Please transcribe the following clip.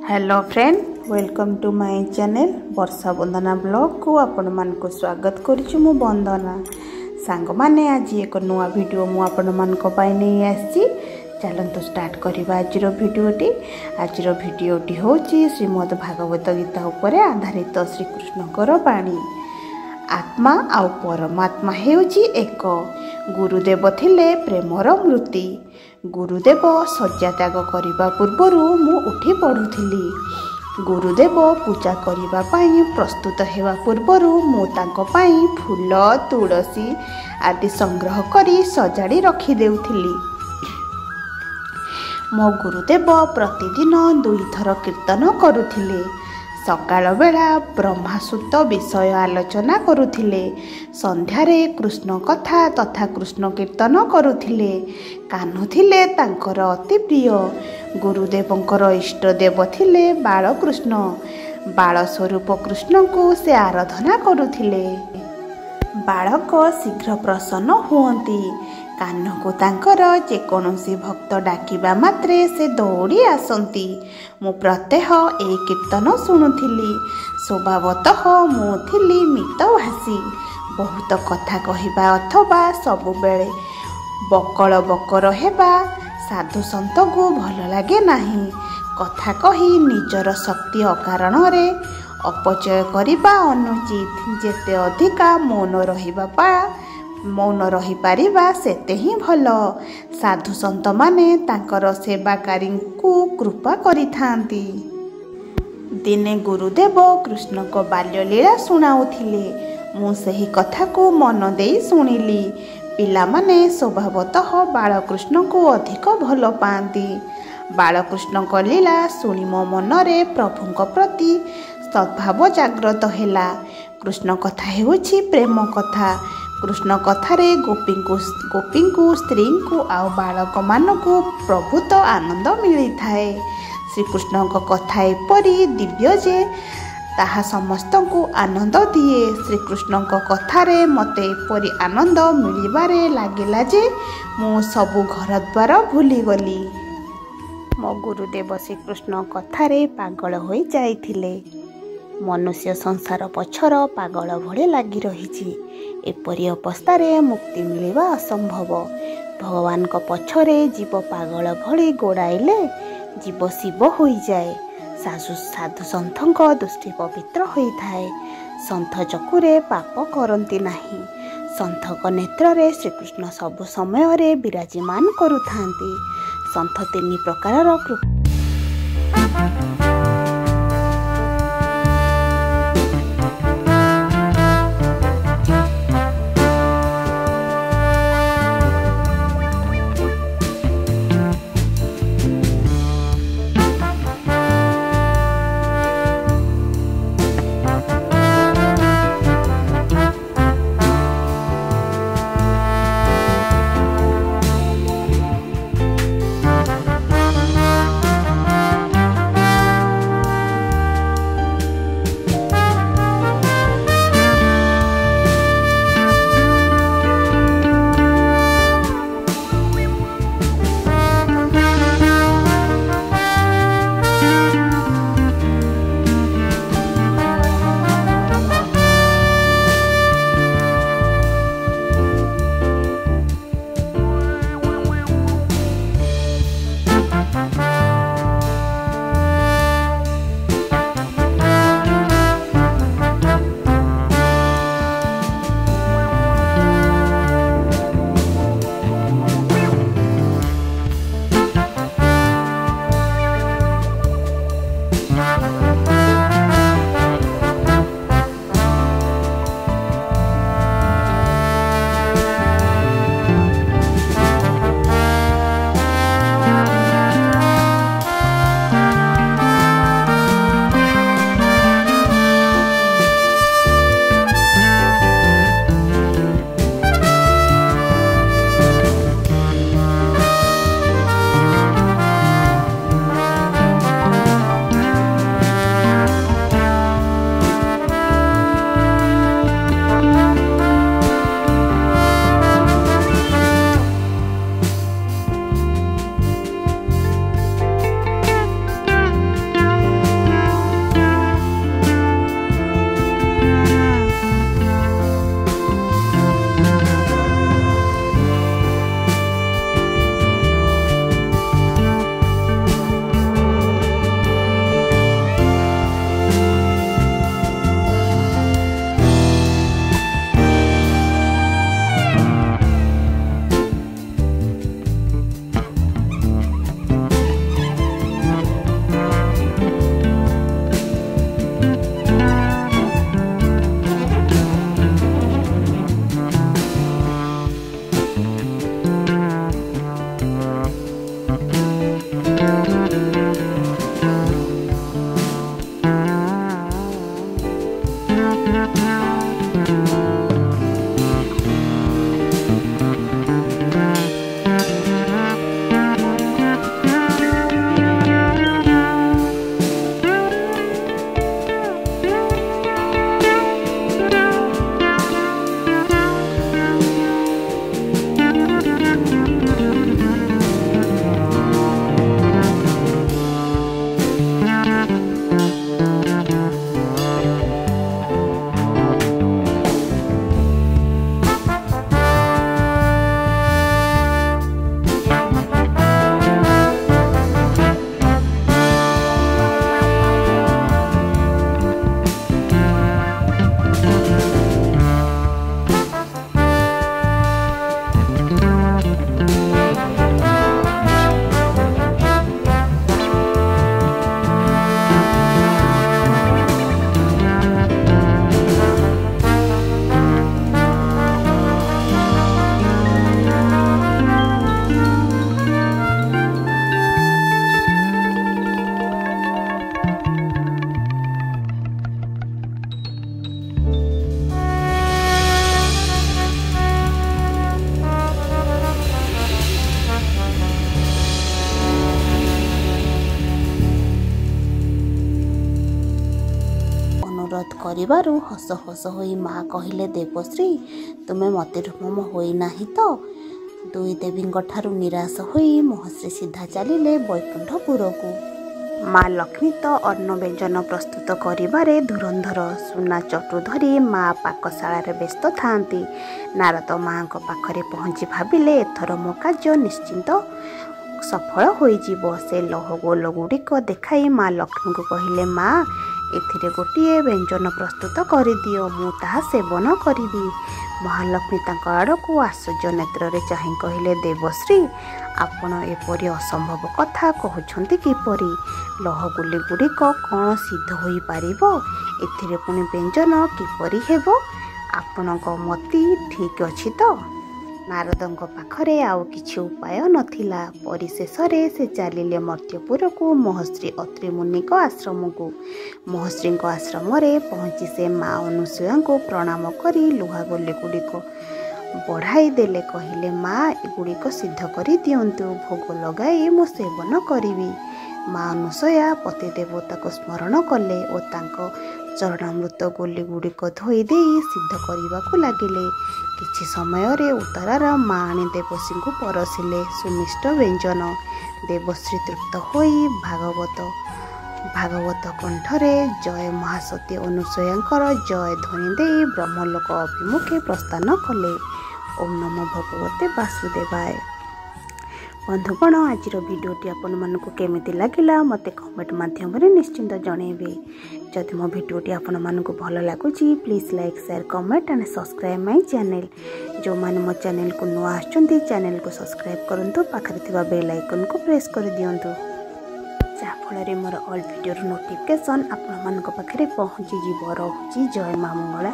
Hello friend, welcome to my channel Varsha Vandana blog को आपण मान को स्वागत करुछु। मु वंदना सांग माने आज एक नुआ वीडियो मु आपण मान को पाई नहीं आसी। चलंतु स्टार्ट करबा आज वीडियोटी। आज वीडियोटी होची श्रीमद् भागवत गीता उपरे आधारित श्री कृष्णकर बाणी। आत्मा आउ परमात्मा हेउची एक। गुरुदेव थिले प्रेमर मूर्ति। गुरुदेव शଯ୍ୟା त्याग करिबा पूर्वरु मु उठी पडुथिली। गुरुदेव पूजा करिबा पाई प्रस्तुत हेवा पूर्वरु मु तांको पाई फूल तुलसी आदि संग्रह करी सजाड़ी रखी देउथिली। मो गुरुदेव प्रतिदिन 2 थर कीर्तन करुथिले। सकाळ बेला ब्रह्मासूत विषय आलोचना करुथिले। संध्यारे कृष्ण कथा तथा कृष्ण कीर्तन करुथिले। कान्हू थिले तांकर अति प्रिय। गुरुदेवंकर इष्ट देव थिले बालकृष्ण। बाल स्वरूप कृष्ण को से आराधना करुथिले। बालक शीघ्र प्रसन्न हुअंती। कान्ह को तांकर जेकोसी भक्त डाकिबा मात्रे से दौड़ी आसंती। मु प्रत्यह ए कीर्तन शुणुथिली। स्वभावतः मु थिली मितभाषी। बहुत कथा कहिबा अथवा सबुबेले बकल बकर हेबा साधु संत को भल लागे नाही। कथा कही निजर शक्ति अकारण रे अपचय करिबा अनुचित। जेते अधिका मौन रही पारिबा सेते ही भल। साधु संत माने तांकर सेवाकारी को कृपा करिथांती। दिने गुरुदेव कृष्ण को बाल्य लीला सुनाउथिले। मु सही कथा को मन देई सुनिली। पिला माने स्वभावतः बालकृष्ण को अधिक भल पाती। बालकृष्ण को लीला सुनी मो मनरे प्रभुଙ୍କ प्रति सद्भाव जागृत हैला। कृष्ण कथा हेउछि प्रेम कथा। कृष्ण कथारे गोपी को स्त्री को आउ बालक मानकु प्रभुत आनंद मिली थाए। श्रीकृष्ण कथा एपरी दिव्य जे ताहा समस्त को आनंद दिए। श्रीकृष्ण कथारे मते एपरी आनंद मिलिबारे लागिला जे मु सबु घर द्वार भूली गली। मो गुरुदेव श्रीकृष्ण कथारे पागल होई जाइथिले। मनुष्य संसार पछर पागल भले लगी रही। एपरी अवस्था मुक्ति मिलवा असंभव। भगवान को पछरे जीव पागल भली गोड़ाइले जीव शिव हो जाए। साधु सन्थक दृष्टि पवित्र होता है। सन्थ चकुरे पाप करती नहीं। सन्थक नेत्र श्रीकृष्ण सबु समय विराजमान करुथांती। सन्थ 3 प्रकार अनुरोध करिबारु हस हस होई माँ कहिले देवश्री तुमे मते रूपम होइना तो। दुई देवींग ठारू निराश होई महर्षि सीधा चलिले वैकुंठपुर को। माँ लक्ष्मी तो अन्न व्यंजन प्रस्तुत करिबारे धुरंधर। सुना चटु धरी माँ पाकशाला व्यस्त थांती। नारद माँ पाखरे पहुँची भाविले एथर मो कार्य निश्चिंत सफल होइजिबो। से लौह गोल गुड़िक देखाई माँ लक्ष्मी को कहिले माँ एथिरे गोटिए व्यंजन प्रस्तुत करदियो मु ताहा सेवन करिबी। महालक्ष्मी तांको आड़को आश्चर्य नेत्र चाहि कहिले देवश्री आपण एपरि असंभव कथा कहउछंती किपरि? लौह गुली गुड़िक कौन सिद्ध होई पारिबो? एथिरे पुनि व्यंजन किपरि हेबो? आपणक मति ठीक अछि तो? नारदंक पाखरे आउ किछि उपाय नथिला। परिशेषरे से चलिले मर्त्यपुर को महर्षि अत्रि मुनिक आश्रम को। महर्षि आश्रम रे पहुँची से माँ अनुसूया को प्रणाम करी लुहा गोली गुड़िक बढ़ाई देले। कहिले माँ एगुड़िक सिद्ध करि दियंतु भोग लगाई मु सेवन करिवि। माँ अनुसूया पति देवता को स्मरण कले और तांको चरणामृत गोली गुड़िक धोई देई सिद्ध करने को लगिले। किछि समय रे उतरार माँ आनी देवश्री को परसिले सुमिष्ट व्यंजन। देवश्री तृप्त होई भागवत कंठरे जय महासती अनुसूयांकर जय ध्वनि दे ब्रह्मलोक अभिमुखे प्रस्थान कले। ओम नमो भगवते वासुदेवाय। बंधुगण आज भिडियोटी आपण मानक केमिति लागिला मते कमेंट माध्यम रे निश्चिंत जणेबे। जदि मो भिडियोटी आपण मानक भल लागुची please like share comment and subscribe my channel. जो माने मो चैनल को नुआ आछंती चैनल को सब्सक्राइब करंतु पाखरे थिबा बेल आइकन को प्रेस कर दियंतु जा फଳରେ मोर ऑल वीडियो नोटिफिकेशन आपण मानक पाखरे पहुंची जिवो। रहुची जय मां मंगला।